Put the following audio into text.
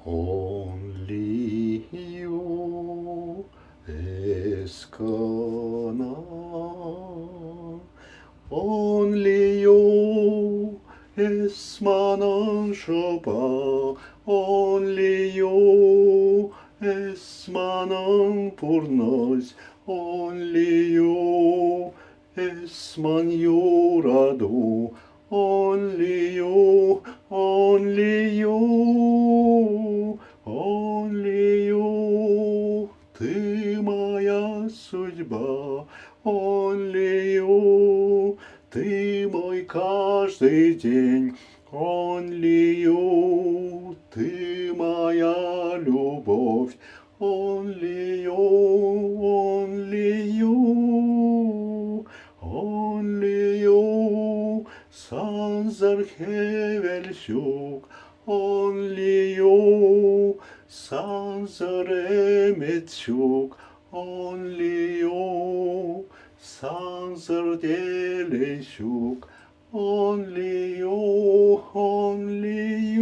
Only you Eskana. Only you Esmanan Shoba. Only you Esmanan Purnos. Only you Esman Yuradu. Only you, only you, only you, ты моя судьба, only you, ты мой каждый день, only you, ты моя любовь, only you, only you, only you. Sanzer hevelshuk, only you. Sanzer emetshuk, only you. Sanzer deleshuk, only you, only you.